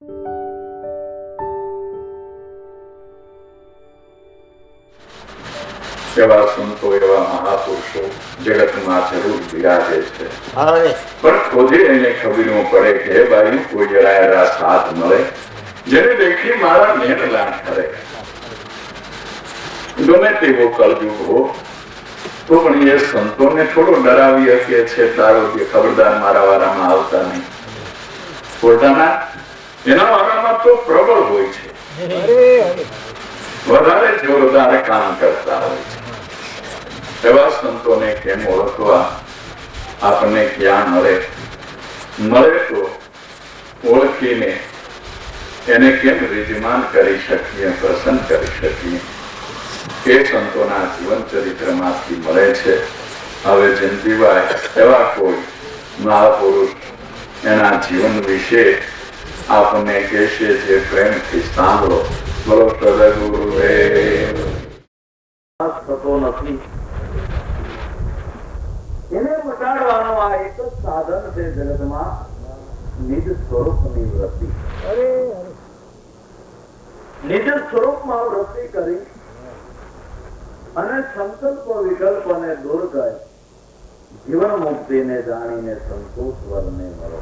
એવા સંતો, એવા મહાપુરુષો જગતમાં જરૂર બિરાજે છે, પણ ખોજે એને ખબર પડે કે ભાઈ કોઈ જરાયરા સાથ મળે જેને દેખી મારા નેણ લાણ કરે. ગમે તેવો કલયુગ હો તો પણ એ સંતોને થોડો ડરાવી શકે છે, તારો કે ખબરદાર મારા વારામાં આવતા નહીં. પોતાના એના વારામાં તો પ્રબળ હોય છે, વધારે જોરદાર કામ કરતા હોય છે. એવા સંતોને કેમ ઓળખવા? આપણને ક્યાં મળે તો ઓળખીને એને કેમ વિદ્યમાન કરી શકીએ, પ્રસન્ન કરી શકીએ, એ સંતોના જીવન ચરિત્રમાંથી મળે છે. હવે જયંતિભાઈ એવા કોઈ મહાપુરુષ એના જીવન વિશે આપણને કહેશે, જે પ્રેમથી સાંભળો. બોલો સદગુરુદેવ. થતો નથી એને મટાડવાનો આ એક જ સાધન છે જગતમાં, નિજ સ્વરૂપની વૃત્તિ. નિજ સ્વરૂપમાં વૃત્તિ કરી અને સંકલ્પ વિકલ્પને દૂર કરી જીવન મુક્તિને જાણીને સંતોષ વરને મળો.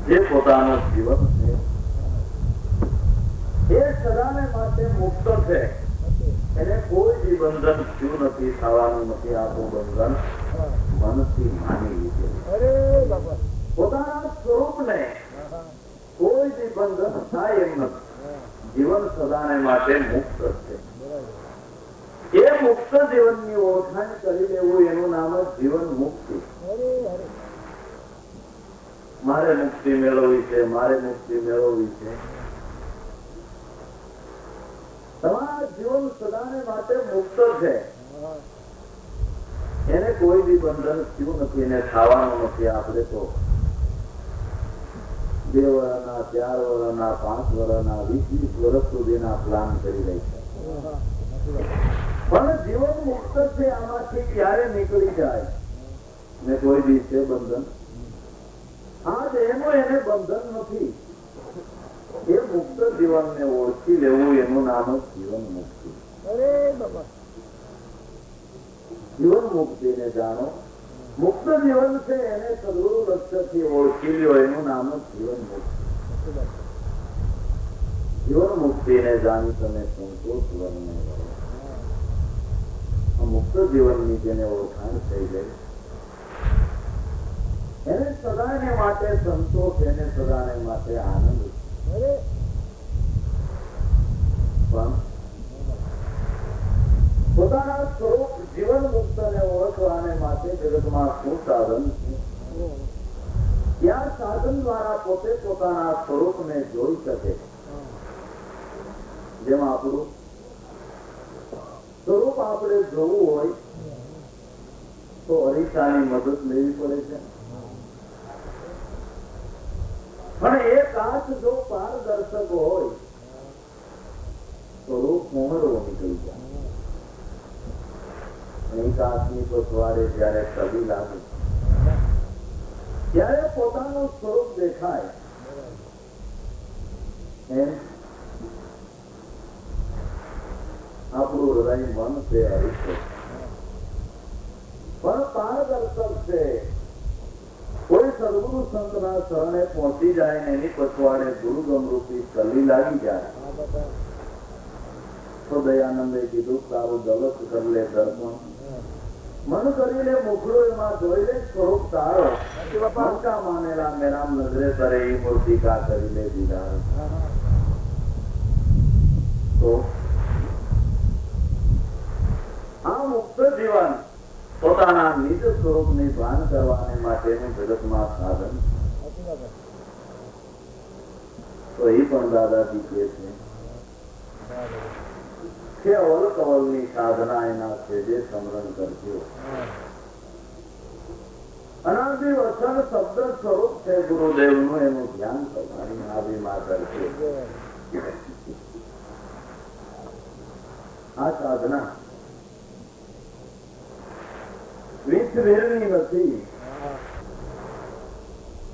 જે પોતાનું જીવન છે એ સદાને માટે મુક્ત છે, એને કોઈ બંધન થયું નથી, થવાનું નથી. આપણું બંધન મનથી માની લીધેલું. પોતાના સ્વરૂપને કોઈ બંધન થાય એમ નથી. જીવન સદાને માટે મુક્ત છે. એ મુક્ત જીવનની ઓળખાણ કરી લેવું, એનું નામ જ જીવન મુક્તિ. મારે મુક્તિ મેળવવી છે, મારે મુક્તિ મેળવવી છે. તમારા જીવન સદાને માટે મુક્ત છે, એને કોઈ બી બંધન થયું નથી, એને ખાવાનું નથી. આપણે તો 2 વર્ષના, 4 વર્ષના, 5 વર્ષના, 20 વર્ષ સુધીના પ્લાન કરી રહી છે. પણ જીવન મુક્ત છે, આમાંથી ક્યારે નીકળી જાય ને કોઈ બી છે બંધન. આજ એનું એને બંધન નથી. એ મુક્ત જીવનને ઓળખી લેવું, એનું નામ જ જીવન મુક્તિ. જીવન મુક્તિને જાણો. મુક્ત જીવન છે એને સદગુરુ લક્ષ્યથી ઓળખી લ્યો, એનું નામ જ જીવન મુક્તિ. જીવન મુક્તિને જાણી તમે સંતોષ વરને મળો. મુક્ત જીવનની જેને ઓળખાણ થઈ ગઈ એને સદાને માટે સંતોષ, એને સદાને માટે આનંદ. પણ પોતાના સ્વરૂપ જીવન મુક્તને ઓળખવાને માટે જગતમાં શું સાધન છે? ત્યાં સાધન દ્વારા પોતે પોતાના સ્વરૂપને જોઈ શકે. જેમ આપણું સ્વરૂપ આપણે જોવું હોય તો અરીસાની મદદ લેવી પડે છે. પણ એ કાચ જો પારદર્શક હોય તો રૂપ મોહરો નીકળી જાય. એ કાચની પસવાડે જયારે કલી લાગે ત્યારે પોતાનું સ્વરૂપ દેખાય. આપણું હૃદય મન છે, હરીશ પણ પારદર્શક છે. કોઈ સદગુરુ સંતના શરણે પહોંચી જાય ને એની પછવાડે ગુરુગમ રૂપી કલી લાગી જાય તો દયાનંદે કીધું, તારું દલત કર લે દર્પણ, મન કરી લે મુખડો, એમાં જોઈ લે સ્વરૂપ તારો. મનકા માનેલા મેરામ નજરે કરે એ મૂર્તિકા કરી લે દીદાર. તો આ મુક્ત જીવન પોતાના નિજ સ્વરૂપની ભાન કરવાને માટેનું જગતમાં સાધન. તો એ પણ દાદાજી કહે છે કે અવલ કવલની સાધના એના છે જે સ્મરણ કરજો. અનાદિ વચન શબ્દ સ્વરૂપ છે ગુરુદેવનું, એનું ધ્યાન કરવાની નાભીમાં કરજો. આ સાધના વિષવેરની નથી.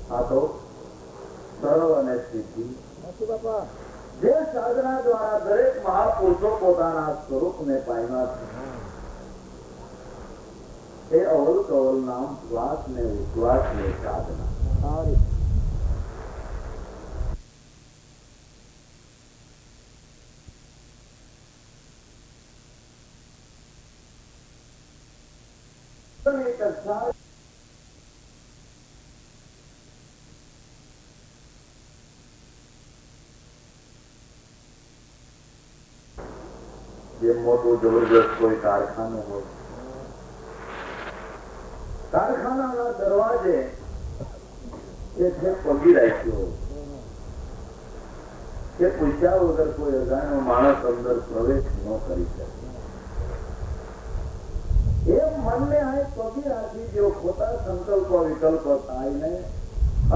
આ તો સરળ અને સીધી જે સાધના દ્વારા દરેક મહાપુરુષો પોતાના સ્વરૂપને પામ્યા છે એ અવલ કવલ નામ શ્વાસ ને ઉશ્વાસ ને સાધના. જે મોટું જબરજસ્ત કોઈ કારખાનું હોય, કારખાનાના દરવાજે પગી રાખ્યો કે પૂછ્યા વગર કોઈ અજાણ્યો માણસ અંદર પ્રવેશ ન કરી શકે. એ મનને આ પગી રાખી જો ખોટા સંકલ્પ વિકલ્પ થાય ને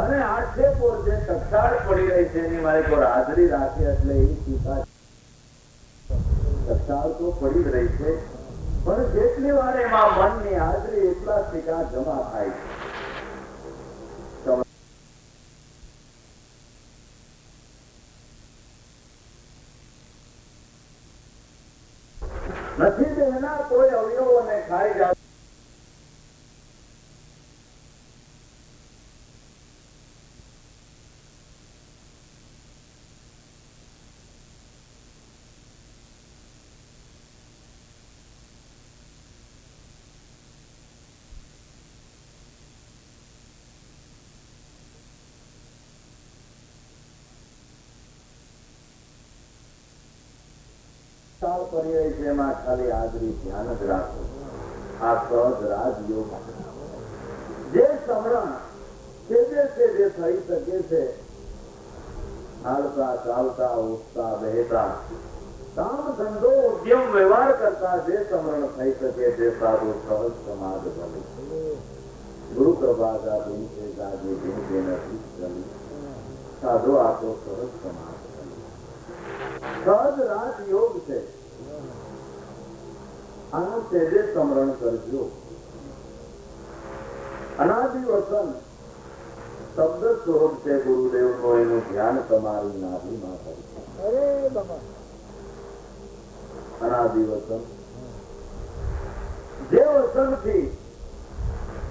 અને આક્ષેપ જે ટકસાળ પડી રહી છે એની મારી પર હાજરી રાખે એટલે એ ટીકા ટકસાળ તો પડી જ રહી છે, પણ જેટલી વાર એમાં મનની હાજરી એટલા ટીકા જમા થાય છે. નથી તો એના કોઈ અવયવોને ખાઈ જાય. કરી રહી છે એમાં ખાલી હાજરી ધ્યાન જ રાખો. આ સહજ રાજયોગ જે સમરણ જે થઈ શકે છે, હાલતા ચાલતા ઉઠતા બેહતા કામ ધંધો ઉદ્યમ વ્યવહાર કરતા જે સમરણ થઈ શકે તે સારું સહજ સમાજ બને. ગુરુ કૃપા જાગી છે જાગી નથી ચલી સાધુ આ તો સહજ સમાજ સહજ રાજયોગ છે. આનું તેજે સ્મરણ કરજો. અનાદિ વસન શબ્દ સ્વરૂપ છે ગુરુદેવ નો, એનું ધ્યાન તમારી નાભીમાં કરજો. અનાદિ વસન જે વસન થી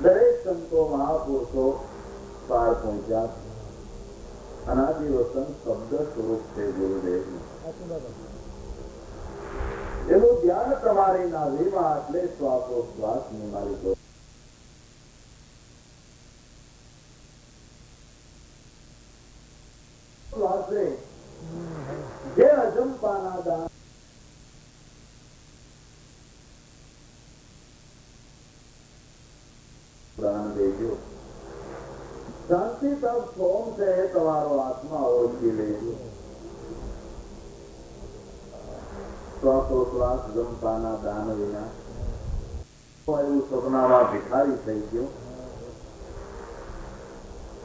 દરેક સંતો મહાપુરુષો પાર પહોંચ્યા. અનાદિ વસન શબ્દ સ્વરૂપ છે ગુરુદેવ નું. એનું ધ્યાન તમારી નાભીમાં એટલે શ્વાસોશ્વાસ ની મારી શ્વાસે જે અજંપાના દાન દાન દેજો. શાંતિ તપ સોમ છે એ તમારો આત્મા ઓળખી લેજો. શ્વાસોશ્વાસ જંપાના દાન વિના એવું સપનામાં ભિખારી થઈ ગયો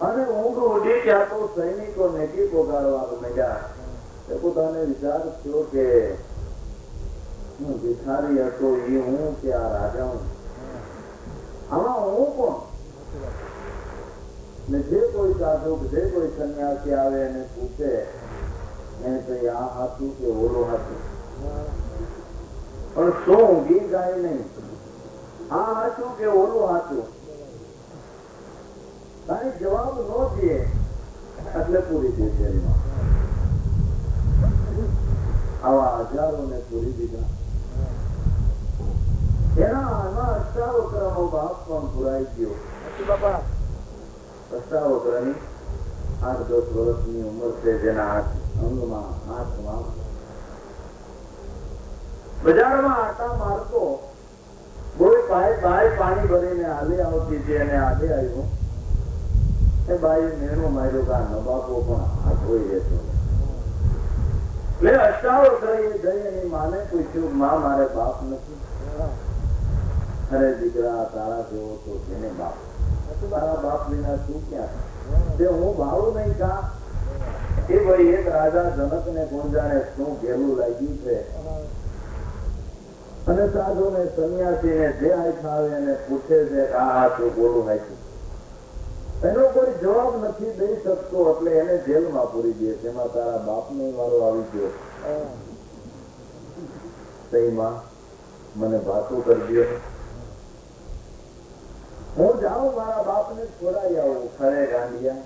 અને ઊંઘ ઉડી ત્યાં તો સૈનિકો નેકી પોગાડવા માંડ્યા. એ પોતાને વિચાર થયો કે હું ભિખારી હતો એ હું કે આ રાજા હું, આમાં હું કોણ? ને જે કોઈ સાધુ જે કોઈ સંન્યાસી આવે એને પૂછે એને કઈ આ હાથું કે ઓલો હાથું, પણ શું ઊંઘી જાય નહીં. આ હાચું કે ઓલું હાચું કઈ જવાબ ન દે એટલે પૂરી દે. જેલમાં આવા હજારો ને પૂરી દીધા. એના અષ્ટાવક્રનો બાપ પણ પુરાઈ ગયો. અષ્ટાવક્રની 8-10 વર્ષની ઉંમર છે, જેના અંગમાં હાથમાં બજારમાં આટા મારતો કોઈ બાઈ પાણી ભરીને હાલે આવતી હતી અને આગે આવ્યો. એ બાઈ મેણો માર્યો કે આ નબાપો પણ હાથોઈ રહેતો. એટલે અષ્ટાવક્રએ જઈ એની માને પૂછ્યું, માં મારે બાપ નથી. અરે દીકરા તારા જેવો તો જેને બાપ, તારા બાપ વિના શું ક્યાં તે હું ભાવું નહીં કા? એ ભાઈ એક રાજા જનક ને ગુંજાને શું ઘેલું લાગ્યું છે અને સાધુ ને સંન્યાસી ને જે હાથ આવે એને પૂછે છે કે આ હાથ બોલું નાખ્યું. એનો કોઈ જવાબ નથી દઈ શકતો એટલે એને જેલમાં પૂરી દે. તેમાં તારા બાપનો વારો આવી ગયો. તઈમાં મને ભાતું કરજો. હું જાઉં મારા બાપને છોડાઈ આવું. ખરે ગાંડિયા,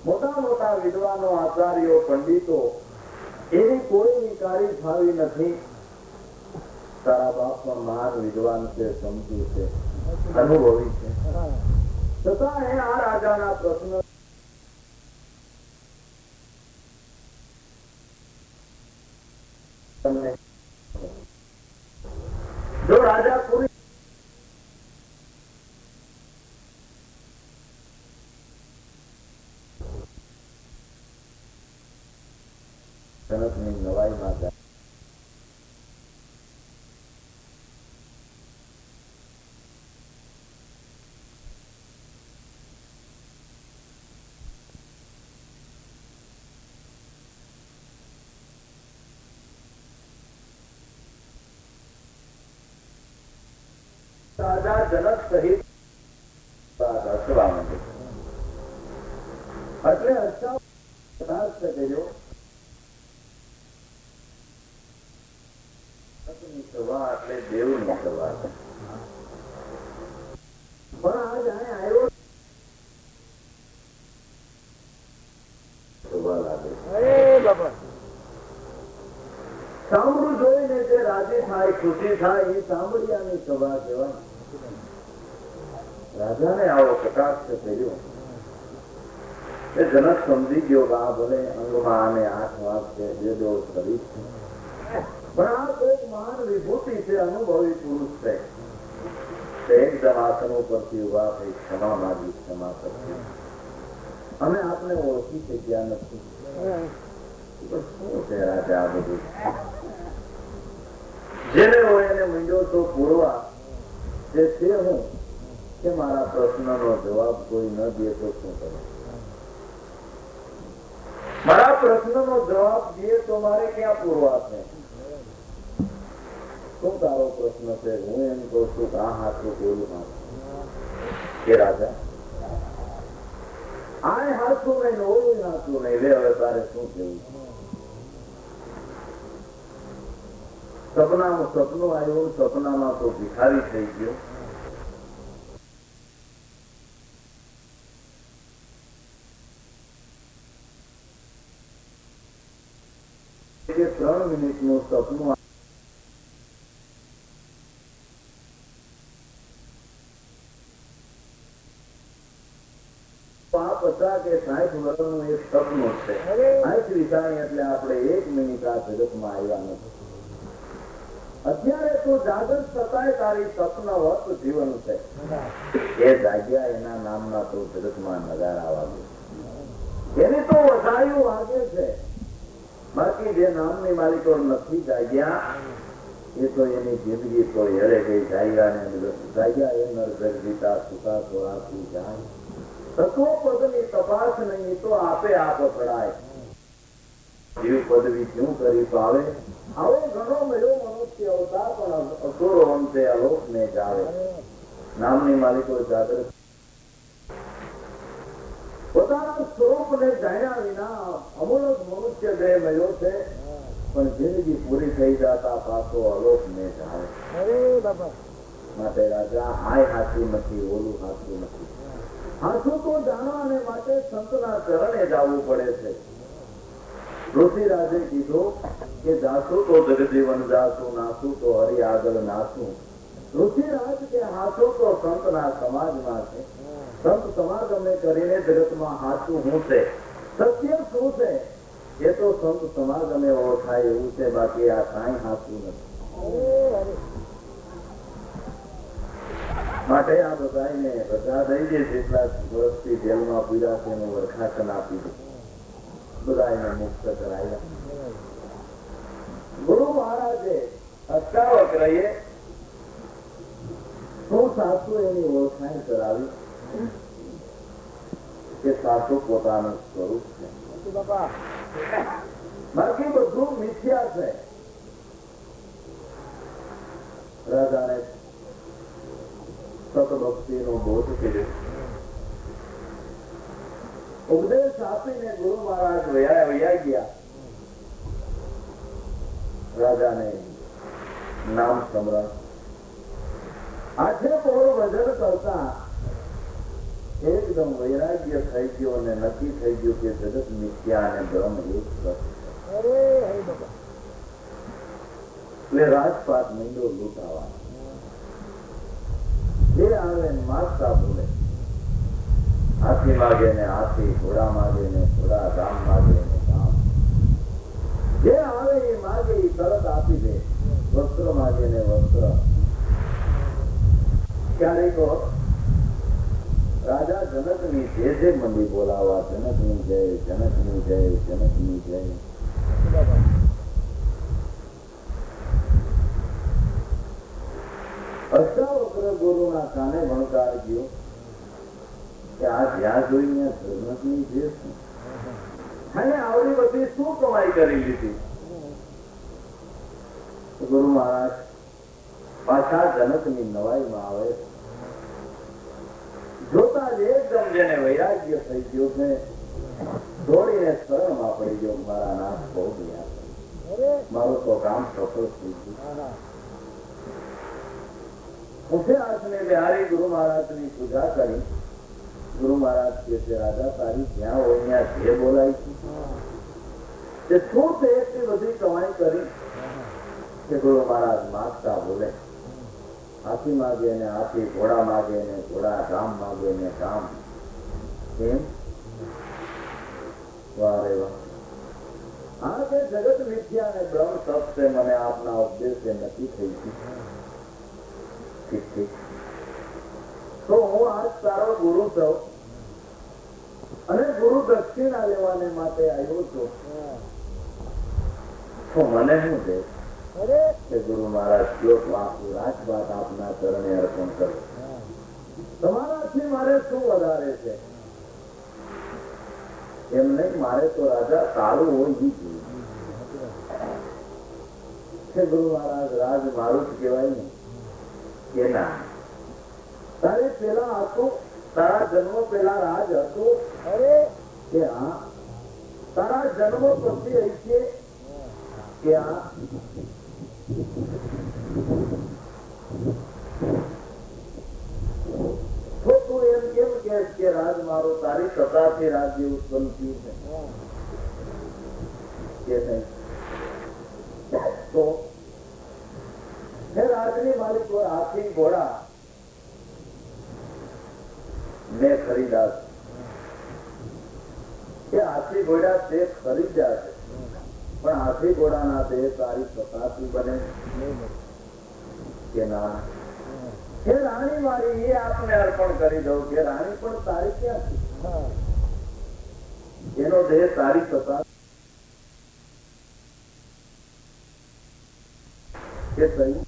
મોટા મોટા વિદ્વાનો, આચાર્યો, પંડિતો એવી કોઈ કારી ફાવી નથી. તારા બાપ પણ મહાન વિદ્વાન છે, સમજુ છે, અનુભવી છે. છતાં એ આ રાજાના પ્રશ્ન તમને જો રાજા પૂરી જનકની નવાઈમાં જાય. રાજા જનક સહિત હસવા માંડે. એટલે હસતા કર્યો. સભા એટલે દેવની સભા. પણ આ જાણે આવ્યો સભા લાગે. સાંભળું જોઈને જે રાજી થાય, ખુશી થાય, એ સાંભળ્યાની સભા કહેવાય. રાજાને આવો કટાક્ષ કર્યો. એ જનક સમજી ગયો કે આ ભલે અંગમાં અને 8 વાગ છે, જે દો શરીર છે, પણ આ કોઈક મહાન વિભૂતિ છે, અનુભવી પુરુષ છે. એકદમ આસન ઉપરથી ઉભા થઈ ક્ષમા માગી. ક્ષમા કરતી, અમે આપને ઓળખી શક્યા નથી. શું છે રાજા આ બધું? જેને હોય એને મીંડો તો પૂરવા જે છે હું કે મારા પ્રશ્નનો જવાબ કોઈ ન દે તો શું કરે? મારા પ્રશ્નનો જવાબ દે તો મારે ક્યાં પૂરવા છે? શું તારો પ્રશ્ન છે? હું એમ કહું છું કે આ હાથું બોલું ના કે રાજા આ હાથું નહીં, ઓલું હાથું નહીં. લે હવે તારે શું કેવું? સપનામાં સપનું આવ્યું. સપનામાં તો ભિખારી થઈ ગયો. કે 3 મિનિટનું સપનું કે 60 વર્ષનું એક સપનું છે. 60 વિચારી એટલે આપણે 1 મિનિટ આ જગતમાં આવ્યા નથી. અત્યારે તો જાગૃત થતા તારી સપનવત જીવન છે. એ જાગ્યા એના નામના તો જગતમાં નજારા વાગે. એની તો વધાયું વાગે છે. બાકી જે નામની માલિકો નથી જાગ્યા એ તો એની જિંદગી તો હેરે ગઈ. જાગ્યા એ નર જગદીતા સુતા તો આપી જાય. તત્વો પદની તપાસ નહીં તો આપે આપ પડાય. જીવ પદવી ક્યું કરી પાવે? આવો ઘણો મળ્યો મનુષ્ય અવતાર પણ અસુરો અંતે અલોક ને જાવે. નામની માલિકો જાગૃત પોતાના સ્વરૂપ ને જાણ્યા વિના અમૂલક મનુષ્ય દેહ મળ્યો છે, પણ જિંદગી પૂરી થઈ જતા પાછો અલોક ને જાવે. માટે રાજા આય હાથું નથી, ઓલું હાથું નથી. હાથું તો જાણવાને માટે સંતના ચરણે જવું પડે છે. ઋષિરાજે કીધું કે જાસુ તો જગજીવન જાસુ, નાસુ તો હરિ આગળ નાસુ. ઋષિરાજ કે હાથો તો સંતના સમાજમાં છે. સંત સમાગમે કરીને જગતમાં હાથું શું છે, સત્ય શું છે એ તો સંત સમાગમે ઓળખાય એવું છે. બાકી આ કાંઈ હાથું નથી. માટે આ બધાને રજા દઈ દે. જેટલા વર્ષથી જેલમાં પીડા છે એનું વરખાસન આપી દે. બધાને મુક્ત કરાયા. ગુરુ મહારાજે અષ્ટાવક રહીએ શું સાસુ એની ઓળખાણ કરાવી કે સાસુ પોતાનું સ્વરૂપ છે. બાકી બધું મિથ્યા છે. રાજાને સતભક્તિ નો બોધ કર્યો. ઉપદેશ આપીને ગુરુ મહારાજ વયા ગયા. રાજાને નામ સ્મરણ આજે પોળો ભજન કરતા એકદમ વૈરાગ્ય થઈ ગયો અને નક્કી થઈ ગયું કે જગત મિથ્યા અને બ્રહ્મ એક છે. એટલે રાજપાટ મીંડો લૂંટાવા જે આવે માગતા બોલે. હાથી માગે ને હાથી, ઘોડા માગે ને ઘોડા, ગામ માગે ને ગામ. જે આવે એ માગે એ તરત આપી દે. વસ્ત્ર માગે ને વસ્ત્ર. ક્યારેક રાજા જનક ની જે મંડી બોલાવા, જનક ની જય, જનક ની જય, જનક ની જય. અષ્ટાવક્ર ગુરુના કાને ભણકાર ગયો કે આ જ્યાં જોઈને જનક ની જય શું, અને આવડી બધી શું કમાઈ કરી લીધી. ગુરુ મહારાજ પાછા જનક ની નવાઈમાં આવે. જોતા જ એકદમ જેને વૈરાગ્ય થઈ ગયો છે દોડીને શરણમાં પડી ગયો. મારા નાથ બહુ ગયા, મારું તો કામ સફળ થઈ ગયું. ઉઠે હાથને બિહારી ગુરુ મહારાજ ની પૂજા કરી. ગુરુ મહારાજ કે છે રાજા તારી જ્યાં હોય ત્યાં જે બોલાય છે શું તે એટલી બધી કમાઈ કરી કે ગુરુ મહારાજ માગતા બોલે. હાથી માગે ને હાથી, ઘોડા માગે ને ઘોડા, ગામ માગે ને ગામ. કેમ? વારે વાહ. આ જે જગત વિદ્યા ને બ્રહ્મ સત્ય મને આપના ઉપદેશે નક્કી થઈ ગયું. ઠીક ઠીક. તો હું આજ તારો ગુરુ છું અને ગુરુ દક્ષિણા લેવાને માટે આવ્યો છું. તો મને શું છે કે ગુરુ મહારાજ શ્લોક વાંચું, રાજપાટ આપના ચરણે અર્પણ કરું. તમારાથી મારે શું વધારે છે? એમ નહીં, મારે તો રાજા તારું હોય જ છે. ગુરુ મહારાજ રાજ મારું જ કહેવાય ને કે ના? તારે પેલા હતું, તારા જન્મ પેલા રાજ હતું કે હા? તારા જન્મ પછી હશે કે હા? તો તું એમ કેમ કે રાજ મારો તારી સત્તાથી રાજ્ય ઉત્પન્ન થયું છે કે નહીં? તો હે રાજની માલિક હાથી ઘોડા મેં ખરીદા છે. હાથી ઘોડા તે ખરીદ્યા છે, પણ હાથી ઘોડાના દેહ તારી સત્તાથી બને કે ના? હે રાણી મારી એ આપને અર્પણ કરી દઉં કે રાણી પણ તારી ક્યાંથી? એનો દેહ તારી સત્તા કે થયું?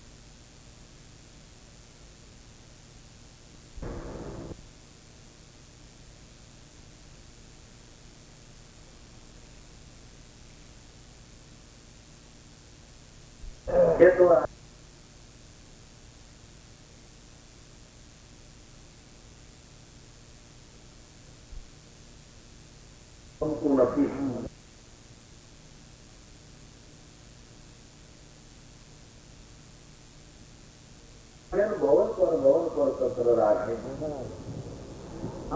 કે તો નથી. ભવન પર કસર રાખે.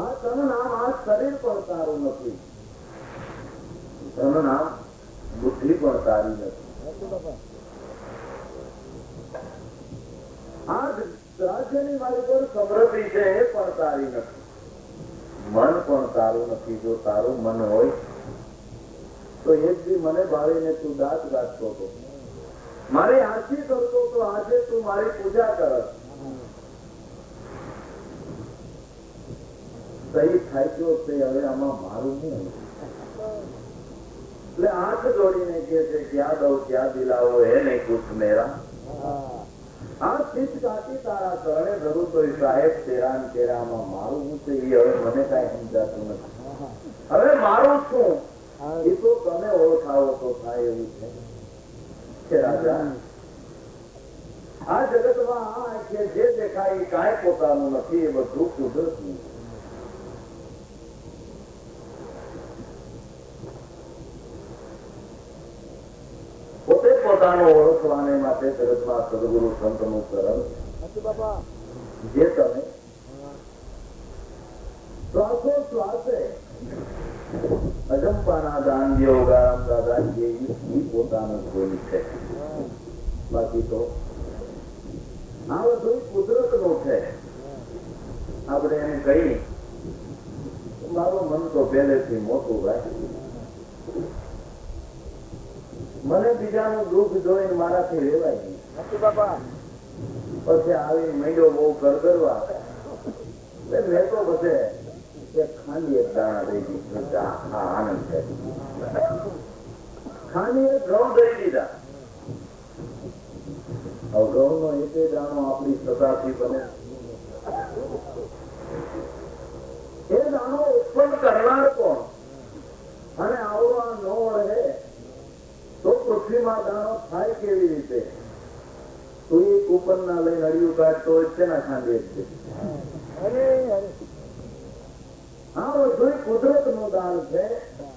આ તન નામ આ શરીર પણ તારું નથી, તન નામ બુદ્ધિ પણ તારી નથી. આ રાજ્યની મારી પર સમૃદ્ધિ છે એ પણ તારી નથી. મન પણ તારું નથી. જો તારું મન હોય તો એક દી મને ભાવીને તું દાંત ગાંઠતો હતો, મારી આરતી કરતો તો આજે તું મારી પૂજા કરત. સહી થાય તે હવે આમાં મારું શું? એટલે હાથ જોડીને કે છે ક્યાં દઉં ક્યાં દિલાવો હે નહીં કુછ મેરા. આ ચીજ કાઢી તારા ચરણે ધરું તો સાહેબ તેરા ને તેરામાં મારું શું છે એ હવે મને કઈ સમજાતું નથી. હવે મારું શું એ તો તમે ઓળખાવો તો થાય એવું છે રાજા. આ જગતમાં જે દેખાય એ કાંઈ પોતાનું નથી, એ બધું કુદરતનું. પોતાનો ઓળખવાને માટે જગતમાં સદગુરુ સંતનું કરણ જે તમે શ્વાસે અજંપાના દાન જે ઓગારામ દાદા જે પોતાનું જોઈ છે. બાકી તો આ બધું કુદરત નું છે. આપણે એને કહી મારું મન તો પહેલેથી મોટું ભાઈ, મને બીજાનું દુઃખ જોઈને મારાથી રેવાય નહીં. પછી આવી મહિનો બહુ કરગરવા મેં તો બધે એક ખાંડી એક દાણા દઈ દીધું. આ આનંદ છે. ખાંડી એક ઘઉં દઈ દીધા. હવે ઘઉં નો એક દાણો આપણી સતાથી બને. એ દાણો ઉત્પન્ન કરનાર કોણ? અને આવવા ન વળે તો પૃથ્વીમાં દાણો થાય કેવી રીતે? તો એ કુપન ના લઈને અડિયું કાઢતો હોય છે ને ખાંડી જ છે. આ બધું કુદરત નું દાન છે.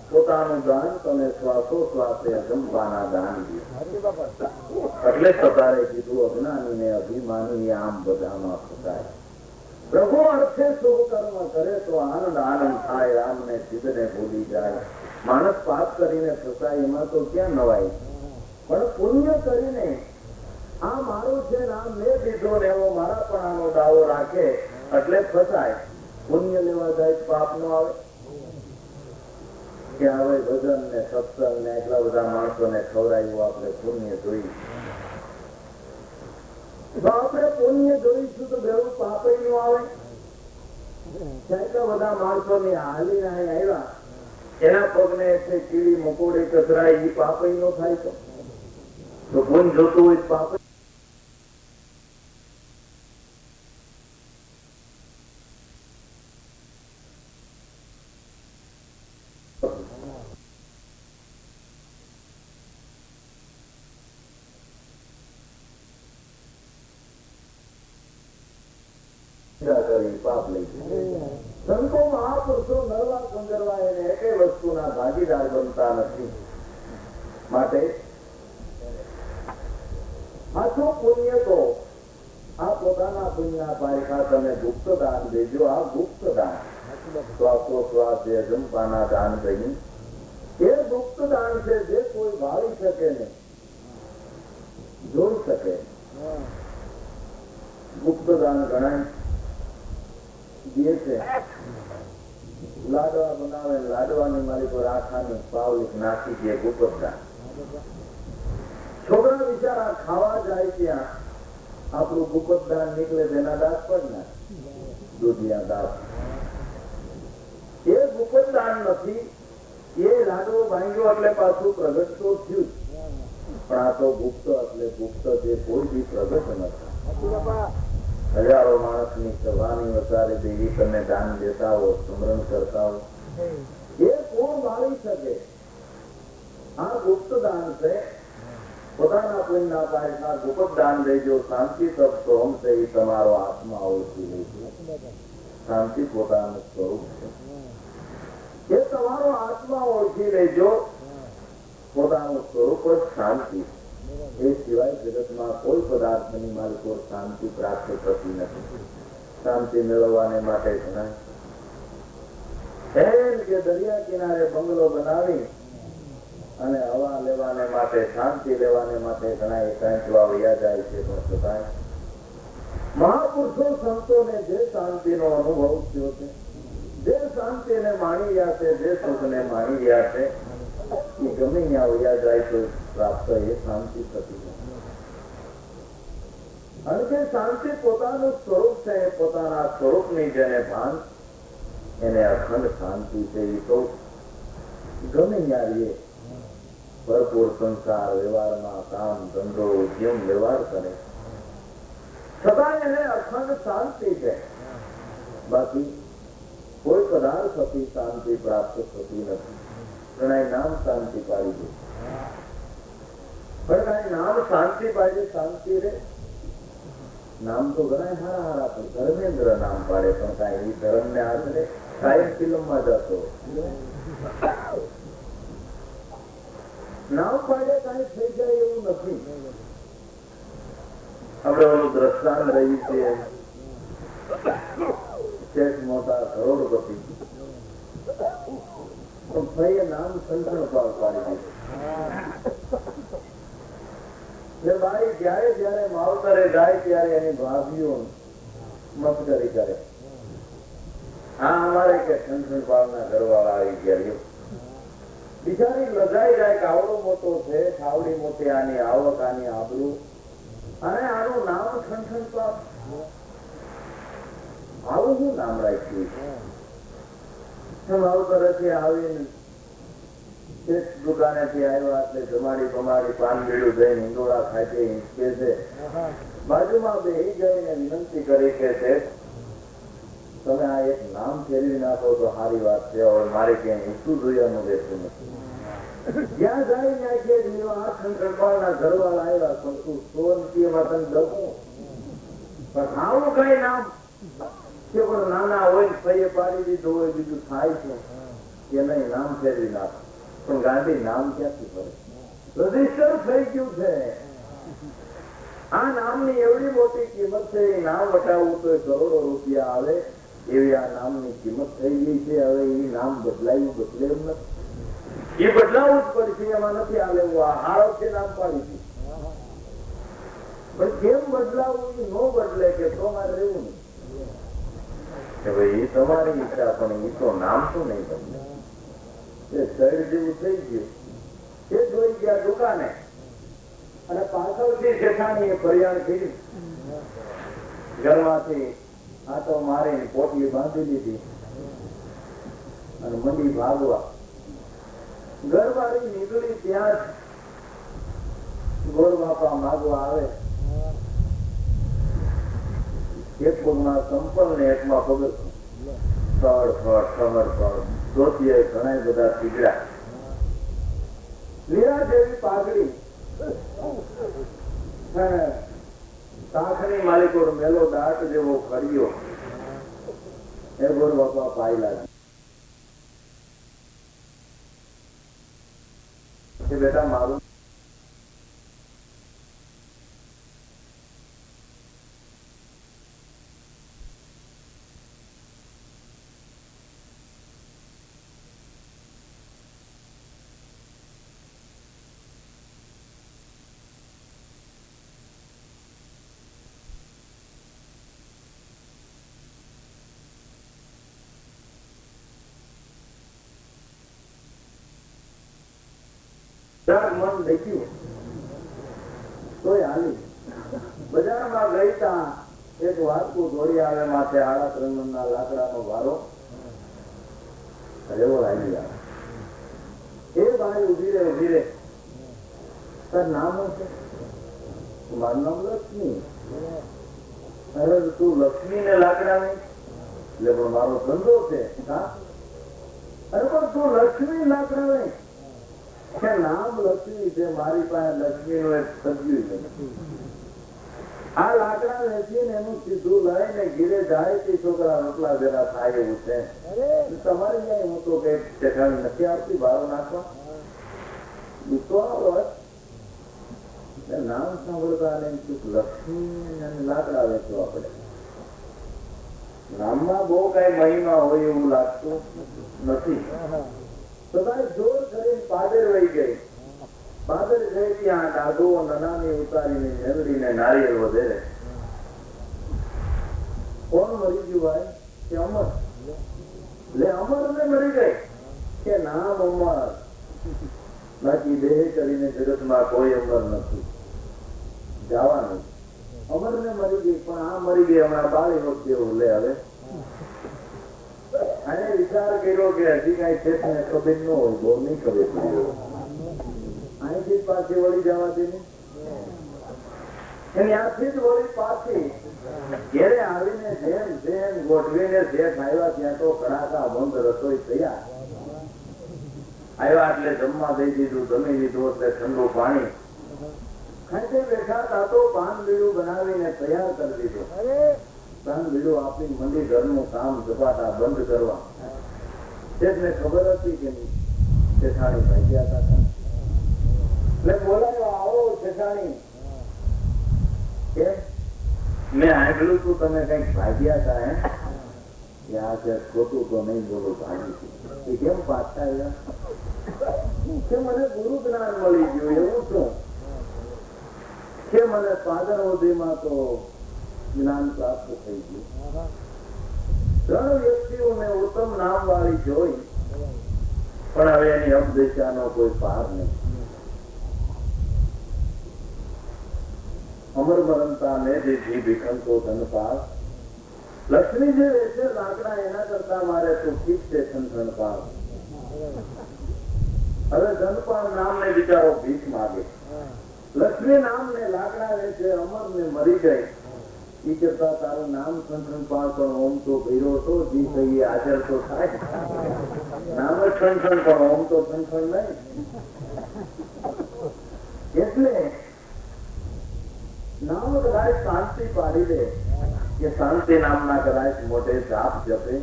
પોતાનું દાન તમે શ્વાસોશ્વાસે અજંપાના દાન દીધું. એટલે સતારે કીધું અજ્ઞાની ને અભિમાની આમ બધામાં ફસાય. પ્રભુ અર્થે શુભ કર્મ કરે તો આનંદ આનંદ થાય. રામ ને સિદ્ધ ને ભૂલી જાય. માણસ પાપ કરીને ફસાય એમાં તો ક્યાં નવાય. પણ પુણ્ય કરીને આ મારું છે ને આ મેં દીધો ને એવો મારા પણ આનો દાવો રાખે એટલે ફસાય. પુણ્ય લેવા જાય પાપ નો આવે કે હવે ભજન ને સત્સંગ ને એટલા બધા માણસો ને ખવડાવ્યું આપણે પુણ્ય જોઈ. તો આપણે પુણ્ય જોઈશું તો બેવું પાપ નું આવે. કેટલા બધા માણસો ની હાલી ના આવ્યા એના પગને કીડી મકોડી કચરાય એ પાપ નો થાય. તો પુણ્ય જોતું હોય પાપ પાપ લઈ. સંતો મહાપુરુષો નરવા કંગરવા એને એકે વસ્તુના ભાગીદાર બનતા નથી. માટે આછું પુણ્ય તો આ પોતાના પુણ્ય પાયખા તમે ગુપ્ત દાન દેજો. આ ગુપ્ત દાન શ્વાસોશ્વાસ અજંપાના દાન દઈ એ ગુપ્ત દાન છે જે કોઈ ભાળી શકે ને જોઈ શકે. ગુપ્ત દાન ગણાય. જે છે લાડવા બનાવે લાડવાની મારી પર આખાની પાવલી નાખી દે ગુપ્ત દાન. છોકરા બિચારા ખાવા જાય ત્યાં આપણું ગુપ્ત દાન નીકળે તેના દાંત પણ ના દૂધિયા દાંત. એ ગુપ્ત દાન નથી. એ લાડવો ભાંગ્યો એટલે પાછું પ્રગટ તો થયું. પણ આ તો ગુપ્ત એટલે ગુપ્ત જે કોઈ બી પ્રગટ નથી. હજારો માણસ ની સભાની વસારે દેવી તમે દાન દેતા હો, સ્મરણ કરતા હો, એ કોણ મારી શકે? આ ગુપ્ત દાન છે. પોતાના પુણ્ય પાયના ગુપ્ત દાન દેજો. શાંતિ તપ સોમ છે એ તમારો આત્મા ઓળખી લેજો. શાંતિ પોતાનું સ્વરૂપ છે એ તમારો આત્મા ઓળખી લેજો. પોતાનું સ્વરૂપ જ શાંતિ. એ સિવાય જગતમાં કોઈ પદાર્થની માલિકો શાંતિ પ્રાપ્ત થતી નથી. શાંતિ મેળવવાને માટે ઘણા કે દરિયા કિનારે બંગલો બનાવી અને હવા લેવાને માટે શાંતિ લેવાને માટે ઘણા એકાંતવા વયા જાય છે. પણ છતાં મહાપુરુષો સંતોને જે શાંતિનો અનુભવ થયો છે, જે શાંતિને માણી રહ્યા છે, જે સુખને માણી રહ્યા છે, એ ગમે ત્યાં વયા જાય તો પ્રાપ્ત એ શાંતિ થતી નથી. અને કે શાંતિ પોતાનું સ્વરૂપ છે. પોતાના સ્વરૂપની જેને ભાન એને અખંડ શાંતિ છે. એ તો ગમે ત્યાં રહીએ ભરપૂર સંસાર વ્યવહારમાં કામ ધંધો ઉદ્યમ વ્યવહાર કરે છતાં એને અખંડ શાંતિ છે. બાકી કોઈ પદાર્થ હતી શાંતિ પ્રાપ્ત થતી નથી. ઘણા નામ શાંતિ પાડી દે, પણ નામ શાંતિ પાડે શાંતિ રે. નામ તો ઘણા હારા હારા પણ ધર્મેન્દ્ર નામ પાડે પણ કઈ ધર્મ ને આશરે કાયમ ફિલ્મ માં જતો. નામ પાડે કઈ થઈ જાય એવું નથી. આપણે ઓલું દ્રષ્ટાંત રહી છે મોટા કરોડપતિ ભાઈએ નામ સંતણ પાડી દીધું. બાઈ જયારે જયારે માવતરે જાય ત્યારે એની ભાભીઓ મસ્કરી કરે. હા અમારે કે સંતણ પાળના ઘરવાળા આવી ગયા. બિચારી લજાઈ જાય કે આવડો મોટો છે, ખાવડી મોટી આની આવક, આની આબરૂ, અને આનું નામ સંતણ પાળ, આવું શું નામ રાખ્યું? માવતરેથી આવીને દુકાનેથી આવ્યા એટલે જમાડી પમાડી પાન બીડું જઈને હિંડોળા ખાતે હિંચકે છે. બાજુમાં બેહી જઈને વિનંતી કરી કે તમે આ એક નામ ફેરવી નાખો તો સારી વાત છે. હવે મારે ક્યાંય હિંચું જોયાનું રહેતું નથી. જ્યાં જાય ત્યાં કે આ શંકરપાળના ઘરવાળા આવ્યા પણ તું સોનકીમાં તને દઉં પણ આવું કઈ નામ કે પણ નાના હોય પૈયે પાડી દીધું હોય બીજું થાય છે કે નહીં, નામ ફેરવી નાખો. પણ ગાંધી નામ ક્યાંથી પડે? રજીસ્ટર થઈ ગયું છે. આ નામની એવડી મોટી કિંમત છે. એ નામ વટાવવું તો કરોડો રૂપિયા આવે એવી આ નામની કિંમત થઈ ગઈ છે. હવે એ નામ બદલાયું બદલે એમ નથી. એ બદલાવું જ પડશે, એમાં નથી આવે. આ હારો છે નામ પાડી છે પણ કેમ બદલાવું એ નો બદલે કે તો મારે રહેવું નહીં કે ભાઈ એ તમારી ઈચ્છા પણ એ તો નામ શું નહીં બદલે. એ શરીર જેવું થઈ ગયું. એ જોઈ ગયા દુકાને અને પાછળથી શેઠાણી એ ફરિયાદ કરી. ઘરમાંથી આટો મારીને પોટલી બાંધી દીધી અને મંડી ભાગવા. ઘરવાળી નીકળી ત્યાં ગોળ બાપા માગવા આવે. એક પગમાં સંપલ ને એકમાં પગ ફળ ધોતીએ ઘણા બધા ટીકડા, લીલા જેવી પાઘડી, કાંખની માલિકો મેલો દાંત જેવો કર્યો. એ ગોળ બાપા પાઈ લાગી કે બેટા મારું મન દેખ્યું તોય હાલી. બજારમાં ગઈ તા એક વારકું દોડી આવે માથે આડા ત્રંગના લાકડાનો વારો રેવો લાગી આવે. એ ભાઈ ઉભી રે તાર નામ છે? મારું નામ લક્ષ્મી. અરે તું લક્ષ્મી ને લાકડા નહીં એટલે પણ મારો ધંધો છે. અરે પણ તું લક્ષ્મી લાકડા નહીં કે નામ લક્ષ્મી છે. મારી પાસે લક્ષ્મી નું એક સબ્યું છે. આ લાકડા વેચીને એનું સીધું લઈને ઘીરે જાય તે છોકરા રોટલા ભેગા થાય એવું છે. તમારે ક્યાંય હું તો કઈ ઠેકાણી નથી આવતી ભારો નાખવા. નામ સાંભળતા લક્ષ્મી અને લાકડા વેચો. આપણે નામમાં બહુ કઈ મહિમા હોય એવું લાગતું નથી. જોર કરીને પાદર વહી ગઈ. પાદર ગઈ ત્યાં ડાઘો નનામી ઉતારીને મેળવીને નારિયેળ વધેરે. કોણ મરી ગયું ભાઈ? કે અમર. એટલે અમર ને મરી ગઈ કે નામ અમર. બાકી દેહ કરીને જગતમાં કોઈ અમર નથી. જવાનું અમર ને મરી ગઈ પણ આ મરી ગઈ હમણાં બાળી વખતે એવું લે. હવે અને વિચાર કર્યો કે હજી કઈ છે ખબર ન હોય, બહુ નહીં ખબર પડી. અહીંથી પાછી વળી જવા દેની. ત્યાંથી જ વળી પાછી ઘેરે આવીને જેમ જેમ ગોઠવીને શેઠ આવ્યા ત્યાં તો કડાકા બંધ રસોઈ તૈયાર. આવ્યા એટલે જમવા દઈ દીધું. જમી લીધું એટલે ઠંડુ પાણી ખાતે બેઠા તા તો પાન બીડું બનાવીને તૈયાર કરી દીધું. પાન બીડું આપી મંડી ઘરનું કામ ઝપાટા બંધ કરવા. શેઠને ખબર હતી કે નહીં શેઠાણી ભાગ્યા હતા. એટલે બોલાયો, આવો છેસાણી. મેં આંગળું તું તમે કઈક ભાગ્યા હતા હે કે આ છે ખોટું તો નહીં બોલો ભાગી. એ કેમ પાછા આવ્યા કે મને ગુરુ જ્ઞાન મળી ગયું એવું શું કે મને પાદરવધીમાં તો જ્ઞાન પ્રાપ્ત થઈ ગયું. 3 વ્યક્તિઓને ઉત્તમ નામ વાળી જોઈ પણ હવે એની અપદેશાનો કોઈ પાર નહીં. અમર મરણતા ને જે જી ભીખંતો ધનપાલ લક્ષ્મી જે વેચે લાકડા એના કરતા મારે તો ઠીક છે ધનપાલ. હવે ધનપાલ નામને બિચારો ભીખ માગે, લક્ષ્મી નામને લાકડા વેચે, અમર ને મરી ગઈ. એ કરતા તારું નામ ધનપાલ પણ ઓમ તો ભીરો તો જી કહીએ હાજર તો થાય. નામ જ પણ ઓમ તો નહીં. એટલે નામ કદાચ શાંતિ પાડી દે કે શાંતિ નામના કદાચ મોટે જાપ જપે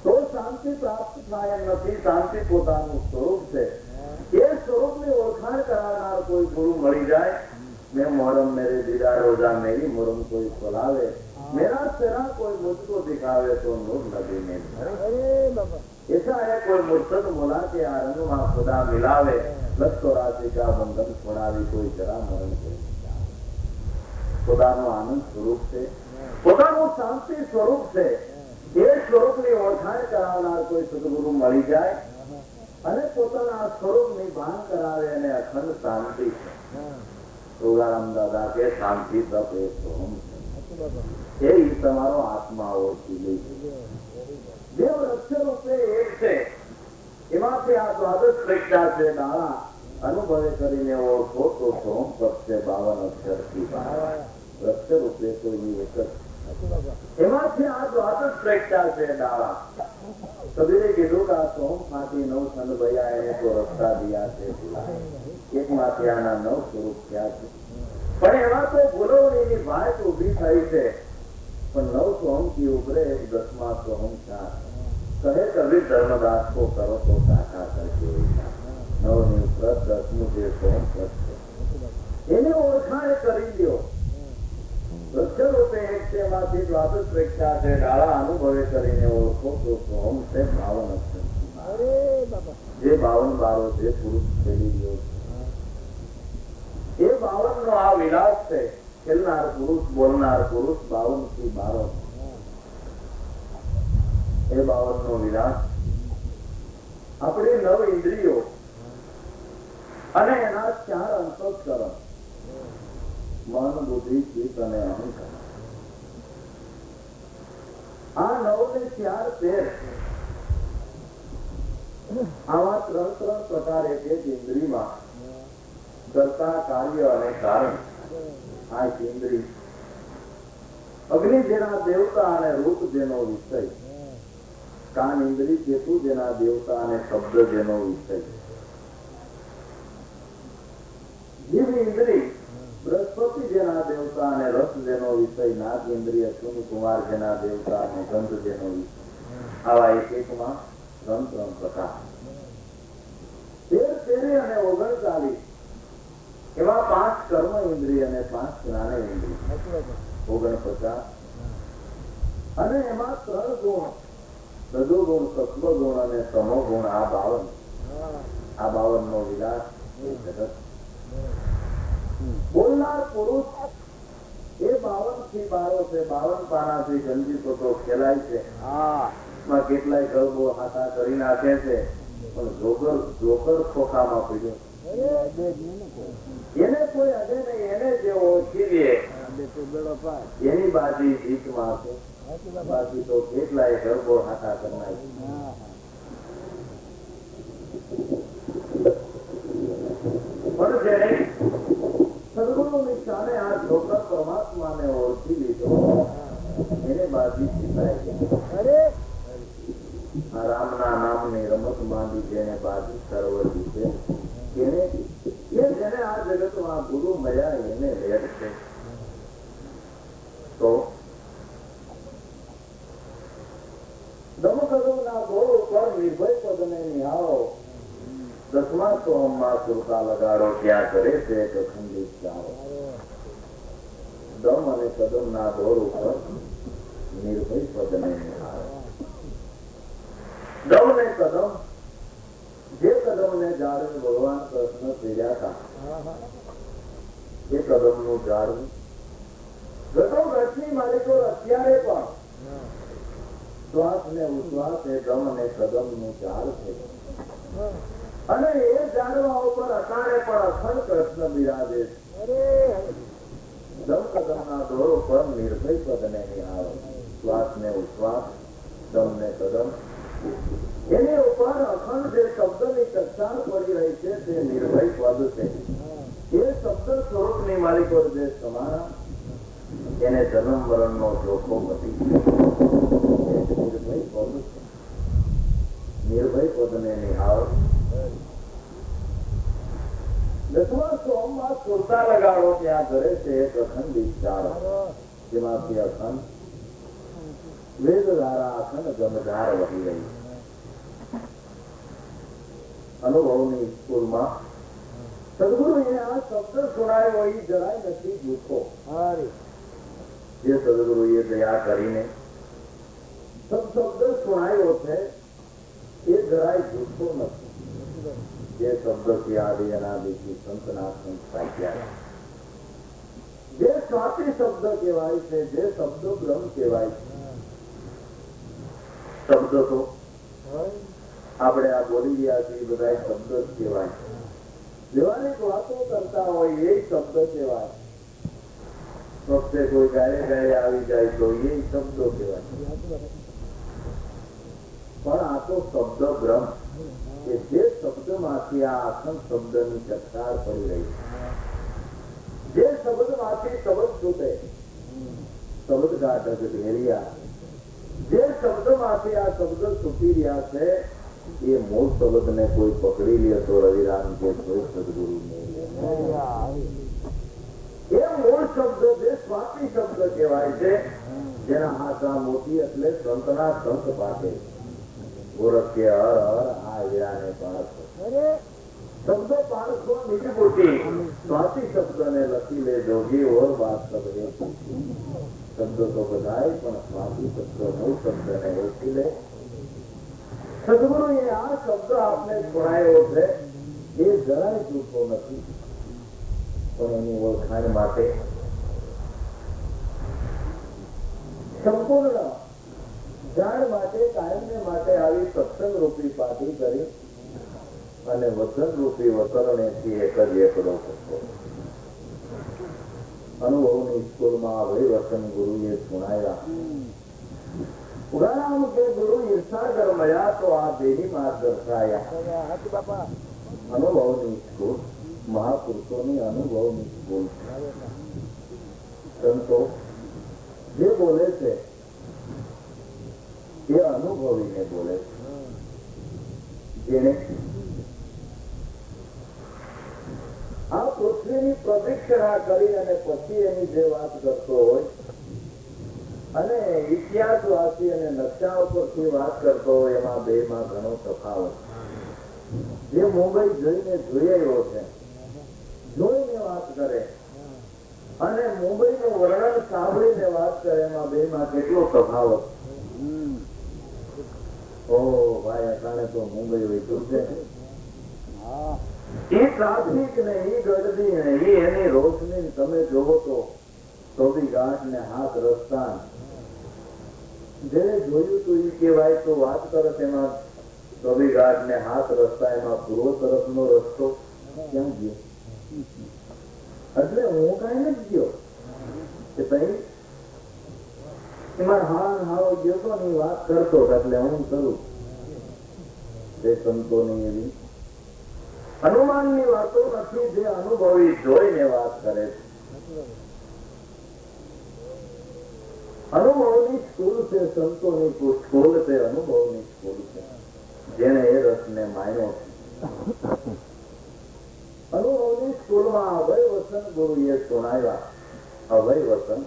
તો શાંતિ પ્રાપ્ત થાય એમ નથી. શાંતિ પોતાનું સ્વરૂપ છે. એ સ્વરૂપની ઓળખાણ કરાવનાર કોઈ ગુરુ મળી જાય. મેં મોહરમ મેરે દીદાર રોજા મેરી મોરમ કોઈ ખોલાવે, मेरा तेरा कोई मुझको दिखावे तो नूर नबी में ऐसा है कोई मुर्तद मुला के आरंग वहां खुदा मिलावे, लक्ष्य राशि का बंधन छोड़ावी कोई जरा मरण के પોતાનો આનંદ સ્વરૂપ છે, પોતાનું શાંતિ સ્વરૂપ છે. એ સ્વરૂપની ઓળખાણ કરાવનાર કોઈ સદગુરુ મળી જાય અને પોતાના સ્વરૂપની ભાન કરાવે અને અખંડ શાંતિ છે. તુકારામ દાદા કે શાંતિ તપ એ સોમ છે. એ તમારો આત્મા ઓળખી લે. દેવ અક્ષર રૂપે એક છે. એમાંથી આ દ્વાદશ પ્રજ્ઞા છે ડાળા અનુભવે કરીને ઓળખો તો સોમ પદ છે 52 અક્ષર થી અક્ષર રૂપે કોઈ એક જ. એમાંથી આ દ્વાદશ પ્રજ્ઞા છે ડાળા. કબીરે કીધું કે આ સોમ માંથી 9 છંદ ભયા એને તો રસ્તા દિયા છે. એક માંથી આના 9 સ્વરૂપ થયા છે. પણ એમાં તો ભૂલવણીની ભાત ઉભી થઈ છે. પણ 9 સોમ થી ઉભરે 10મા સોમ ચાર કહે કબીર ધર્મદાસ કો કરો તો સાખા કરકે નવની વ્રત 10મું જે સોમ વ્રત છે એની ઓળખાણ કરી દો. લક્ષર રૂપે એક તેમાંથી દ્વાદશ પ્રજ્ઞા છે ડાળા અનુભવે કરીને ઓળખો તો સોમ છે 52 અક્ષર. જે 52 બારો જે પુરુષ ખેલી રહ્યો છે એ 52 નો આ વિલાસ છે. ખેલનાર પુરુષ, બોલનાર પુરુષ 52 થી 12 એ 52 નો વિલાસ. આપણી 9 ઇન્દ્રિયો અને એના 4 અંતઃકરણ મન, બુદ્ધિ, ચિત્ત અને અહંકાર. આ 9 ને 4 13 આવા 3 પ્રકાર એક ઇન્દ્રિયમાં કરતા કાર્ય અને કારણ. આ ઇન્દ્રિય અગ્નિ જેના દેવતા અને રૂપ જેનો વિષય, કાન ઇન્દ્રિય કેતુ જેના દેવતા અને શબ્દ જેનો વિષય, જીવ ઇન્દ્રિય બૃહસ્પતિ જેના દેવતા અને રસ જેનો વિષય, નાગ ઇન્દ્રિય અશ્વિની કુમાર જેના દેવતા અને ગંધ જેનો વિષય. આવા એક-એકમાં 3 પ્રકાર. 13 અને 39 એવા 5 કર્મ ઇન્દ્રિય અને 5 જ્ઞાન ઇન્દ્રિય 49. અને એમાં 3 ગુણ રજો ગુણ, સત્વ ગુણ અને તમો ગુણ. આ 52 નો વિલાસ જગત. બોલનાર પુરુષ એ 52 થી 12 છે. 52 પાનાથી ગંજીતો તો ખેલાય છે. કેટલાય ગરબો હાથા કરી નાખે છે પણ જોકર ખોખામાં પીડ્યો એને કોઈ અડે નહીં. એને જેવો ઓળખી લે એની બાજી જીતમાં છે. બાકી તો કેટલાય ગરબો હાથા કરનાર. પણ જેને સદગુરુની સામે આ જોકર પરમાત્માને ઓળખી લીધો એને બાજી જીતાય છે. આ રામના નામની રમત માંડી જેને બાજી સર્વ જીતે જેને આ જગતમાં ગુરુ મળ્યા એને વેર છે. તો દમકદમના ગોળ ઉપર નિર્ભય પદને નિહાળો. 10 દસમા સોમમાં સુરતા લગાડો ત્યાં કરે છે એક અખંડિત ચારો. દમ અને કદમ ના દોર ઉપર નિર્ભય પદને નિહાળો. દમ ને કદમ, જે કદમ ને જાળવે ભગવાન કૃષ્ણ પીડ્યા હતા એ કદમ નું જાળવું ઘટોઘટની માલિકો અત્યારે પણ શ્વાસ ને ઉશ્વાસ એ દમ અને કદમ નું ઝાડ છે. અને એ ઝાડવા ઉપર અકાળે પણ અખંડ કૃષ્ણ બિરાજે છે. દમ કદમ ના દોર ઉપર નિર્ભય પદને નિહાળો. શ્વાસ ને ઉશ્વાસ, દમ ને કદમ, એની ઉપર અખંડ જે શબ્દની ચર્ચા પડી રહી છે તે નિર્ભય પદ છે. એ શબ્દ સ્વરૂપ ની માલિકો જે સમાન એને જન્મ મરણ નો જોખો નથી. નિર્ભય પદ છે. નિર્ભય પદને નિહાળ. દસમા સોમમાં સુરતા લગાડો ત્યાં ઘરે છે એક અખંડિત ચારો. જેમાંથી અખંડ વેદ ધારા અખંડ ગમધાર વહી રહી. અનુભવની સ્કૂલમાં સદગુરુએ આ શબ્દ સુણાયો એ જરાય નથી જૂઠો. જે સદગુરુએ દયા કરીને શબ્દ સુણાયો છે એ જરાય જૂઠો નથી. જે શબ્દથી આદિ અનાદિથી સંતના સંત સાચ્યા, જે સ્વાતિ શબ્દ કહેવાય છે, જે શબ્દ બ્રહ્મ કહેવાય છે. શબ્દ તો આપણે આ બોલી રહ્યા છીએ બધા શબ્દ જ કહેવાય. વ્યવહારિક વાતો કરતા હોય એ શબ્દ કહેવાય. ફક્ત કોઈ ગાયે ગાયે આવી જાય તો એ શબ્દો કહેવાય. પણ આ તો શબ્દ બ્રહ્મ કે જે શબ્દમાંથી આ અખંડ શબ્દની ચર્ચા પડી રહી છે. જે શબ્દમાંથી શબ્દ છૂટે, શબ્દ ઘાટક ઘેરિયા, જે શબ્દમાંથી આ શબ્દ છૂટી રહ્યા છે એ મૂળ શબ્દ ને કોઈ પકડી લે તો રવિરામ કે કોઈ સદગુરુ નહીં. એ મૂળ શબ્દ જે સ્વાતિ શબ્દ કહેવાય છે, જેના હાથમાં મોતી એટલે સંતના સંત પાસે ગોરખ કે હર હર આ હીરાને પાડશો. શબ્દો પાડશો નિજપૂર્તિ. સ્વાતિ શબ્દ ને લખી લે જોગી ઓર વાત કરે. શબ્દ તો બધાય પણ સ્વાતિ શબ્દ મૂળ શબ્દ ને ઓળખી લે. સદગુરુએ આ શબ્દ આપને સુણાયો છે એ જરાય જૂઠો નથી. પણ એની ઓળખાણ માટે સંપૂર્ણ જાણ માટે કાયમને માટે આવી સત્સંગ રૂપી પાટી કરી અને વચન રૂપી વતરણેથી એક જ એકડો થતો. અનુભવની સ્કૂલમાં વળી વચન ગુરુએ સુણાયા. ઉદાહરણ કે ગુરુ ઈર્ષાગર મળ્યા તો આ દેહી માર્ગ દર્શાયા. અનુભવની સ્કૂલ મહાપુરુષોની અનુભવની સ્કૂલ. સંતો જે બોલે છે એ અનુભવીને બોલે છે. જેને આ પૃથ્વીની પ્રદક્ષિણા કરી અને પછી એની જે વાત કરતો હોય અને ઇતિહાસ વાંચી અને નકશા ઉપરથી વાત કરતો હોય એમાં બે માં ઘણો તફાવત. જે મુંબઈ જોઈને જોઈ આવ્યો છે, જોઈને વાત કરે અને મુંબઈ નું વર્ણન સાંભળીને વાત કરે એમાં બે માં કેટલો તફાવત. ઓ ભાઈ અટાણે તો મુંબઈ વૈતું છે. એ ટ્રાફિક ને એ ગળદી ને એ એની રોશની તમે જોવો તો ચોવી ઘાટ ને હાથ રસ્તા જેને જોયું તું એ કહેવાય તો વાત કરે તેમાં ચોવી ઘાટ ને હાથ રસ્તા એમાં પૂર્વ તરફનો રસ્તો ક્યાં ગયો? એટલે હું કઈ નથી ગયો કે ભાઈ એમાં હાવ ગયો તો ની વાત કરતો એટલે હું કરું. તે સંતોની એવી અનુમાનની વાતો નથી, જે અનુભવી જોઈને વાત કરે છે. અનુભવની સ્કૂલ છે, સંતોની સ્કૂલ છે, અનુભવની સ્કૂલ છે. જેને એ રસને માન્યો છે. અનુભવની સ્કૂલમાં અભય વસન ગુરુએ સુણાવ્યા. અભય વસન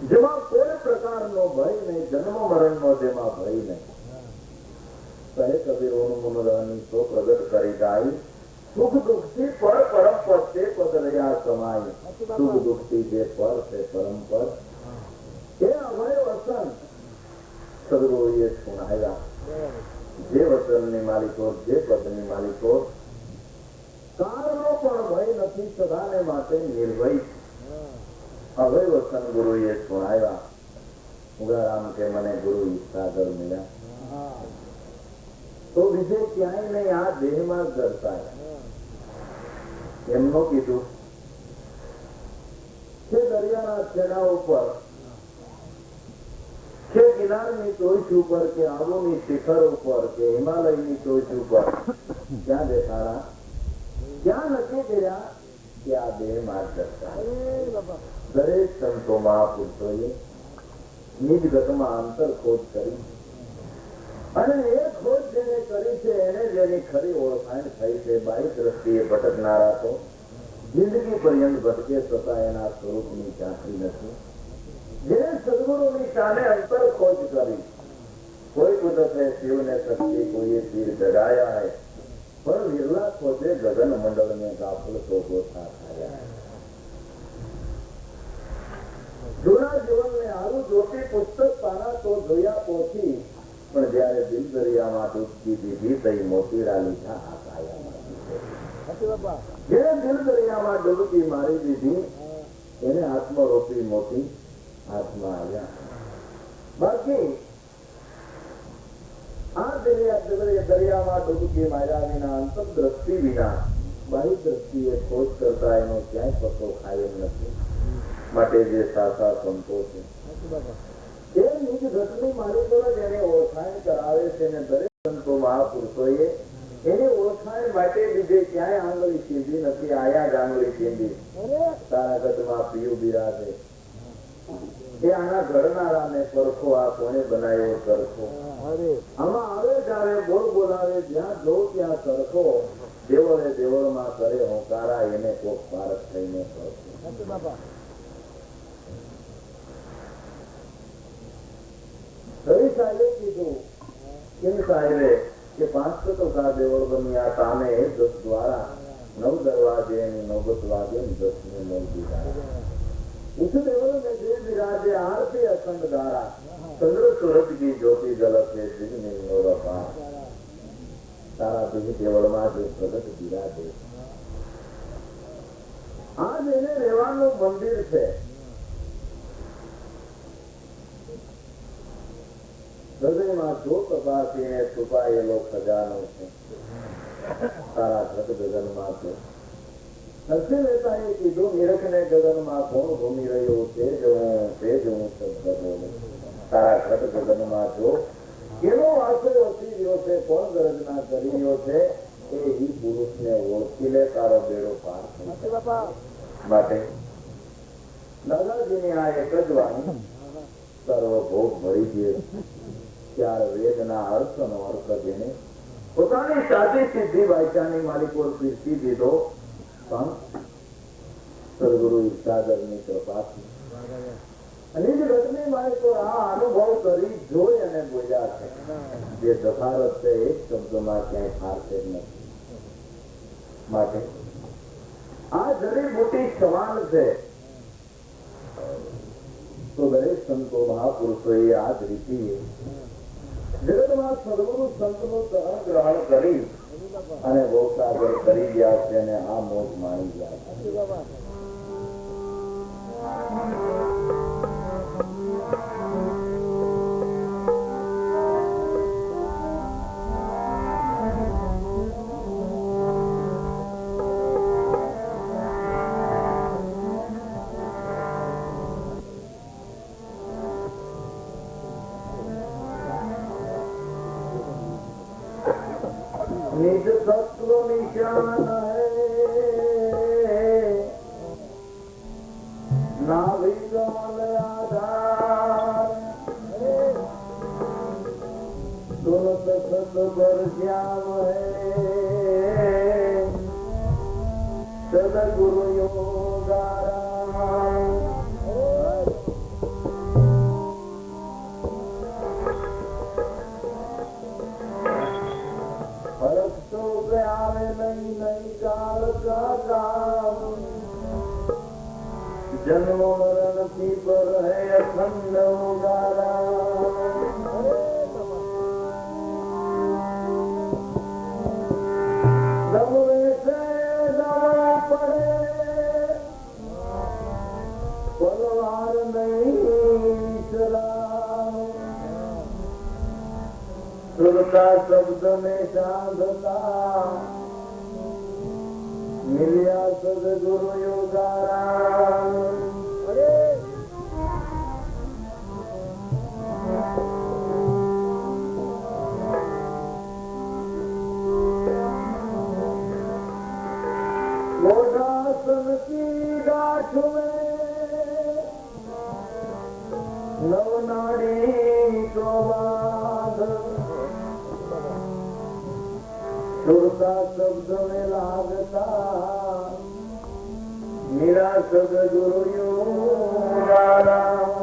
જેમાં કોઈ પ્રકારનો ભય નહીં, જન્મ મરણનો જેમાં ભય નહીં. કહે કબીરોનું મનોરહની તો પ્રગટ કરી જાય સુખ દુઃખ થી પર પરમ પદ તે પદ રહ્યા સમાય સુખ દુઃખ થી જે પર છે પરમ પદ એ અભય વસન સદગુરુએ સુણાવ્યા જે વચનની માલિકો જે પદની માલિકો કાળનો પણ ભય નથી સદાને માટે નિર્ભય અભય વચન ગુરુએ સુણાવ્યા ઉગારામ કે મને ગુરુ ઈચ્છાગર મળ્યા તો વિજય ક્યાંય નહીં આ દેહમાં દર્શાય એમનો કીધું કે દરિયાના છેડા ઉપર કે કિનારની ટોચ ઉપર કે આબુની શિખર ઉપર કે હિમાલયની ટોચ ઉપર ક્યાં દેખાડા ક્યાં નક્કી કર્યા કે આ દેહમાં દર્શાય દરેક સંતો મહાપુરુષોએ નિજ ગતમાં અંતર ખોજ કરી અને એ ખોજ જેને કરી છે એને જેની ખરી ઓળખાણ થઈ છે બાહ્ય દ્રષ્ટિએ ભટકનારા તો જિંદગી પર્યંત ભટકે છતાં એના સ્વરૂપની ઝાંખી નથી જેને સદગુરુની શાને અંતર ખોજ કરી કોઈ કુદરત હે શિવને શક્તિ કોઈએ તીર જગાયા હે પણ વિરલા ખોજે ગગન મંડળ ને ગાફલ તો ગોથા ખાયા જૂના જીવનને આવું જોતી પુસ્તક પાના તો જોયા પોથી પણ જયારે દિલ દરિયામાં ડૂબકી દીધી તઈ મોતીડા લીધા આ કાયામાં જેને દિલ દરિયામાં ડૂબકી મારી દીધી એને આત્મરૂપી મોતી હાથમાં આવ્યા બાકી આ દરિયામાં ડૂબકી માર્યા વિના અંતર દ્રષ્ટિ વિના બાહ્ય દ્રષ્ટિએ ખોજ કરતા એનો ક્યાંય પતો ખાય એમ નથી માટે જે સાચા સંતો છે એ નિજ ઘટની માલિકો જેને ઓળખાણ કરાવે છે ને દરેક સંતો મહાપુરુષોએ એની ઓળખાણ માટે બીજે ક્યાંય આંગળી ચીંધી નથી આયા જ આંગળી ચીંધી તારા ગઢમાં પીયું બિરાજે એ આના ઘડનારાને પરખો આ કોને બનાવ્યો સરખો આમાં આવે જ આવે બોલ બોલાવે જ્યાં જો ત્યાં સરખો દેવળે દેવળમાં કરે હોકારા એને કોક પારક થઈને સરખો રવિ સાહેબે કીધું કેમ સાહેબે કે 500 તો કા દેવળ બન્યા તાને 10 દ્વારા 9 દરવાજે એની નોબત વાગે 10 ને મોલ દીધા उस देवल में देव विराजे आरती अखंड धारा चंद्र सूरज की ज्योति जलत है दिन में नौरपा तारा दिव्य देवल में जो प्रगट विराजे आज એને રહેવાનું મંદિર છે હૃદયમાં જો તપાસીને છુપાયેલો ખજાનો છે તારા ઘટ ગગનમાં છે નરસિંહ મહેતાએ કીધું નિરખને ગગનમાં કોણ ઘૂમી રહ્યો છે જો હું શબ્દ બોલું તારા ઘટ ગગનમાં જો કેનો વાસો વસી રહ્યો છે કોણ ગરજના કરી રહ્યો છે એ ઈ પુરુષને ઓળખી લે તારો બેડો પાર માટે દાદાજીની આ એક જ વાણી સર્વભોગ ભરી દે ત્યારે વેદના અર્થનો અર્થ જેને પોતાની સાચી સિદ્ધિ વાયચાની માલિકો પીરસી દીધો પણ સદગુરુ ઈચ્છાગરની કૃપાથી અને જે ઘટની માલિકો આ અનુભવ કરી જોઈ અને બોલ્યા છે જે તફાવત છે એક શબ્દમાં ક્યાંય ફારશે નથી માટે આ જડીબુટી સમાન છે તો દરેક સંતો મહાપુરુષોએ આ જ રીતે જગતમાં સદગુરુ સંતનું ગ્રહણ કરી અને ભોગસાગર કરી ગયા છે અને આ મોજ માણી ગયા છે निज सत्व निशान है नाभिकमल आधार तुरंत सत पर श्याम है सदगुरु योगाराम नहीं काल का काम जन्म मरण की पर है अखंड उगारा दबे से दबा पड़े पलवार नहीं चला सुरता शब्द में साधता मिलिया सदगुरु योगाराम मोटासन की गाठ में नवनाड़ी को बाध सुरता शब्द में लागता मेरा सदगुरु योगाराम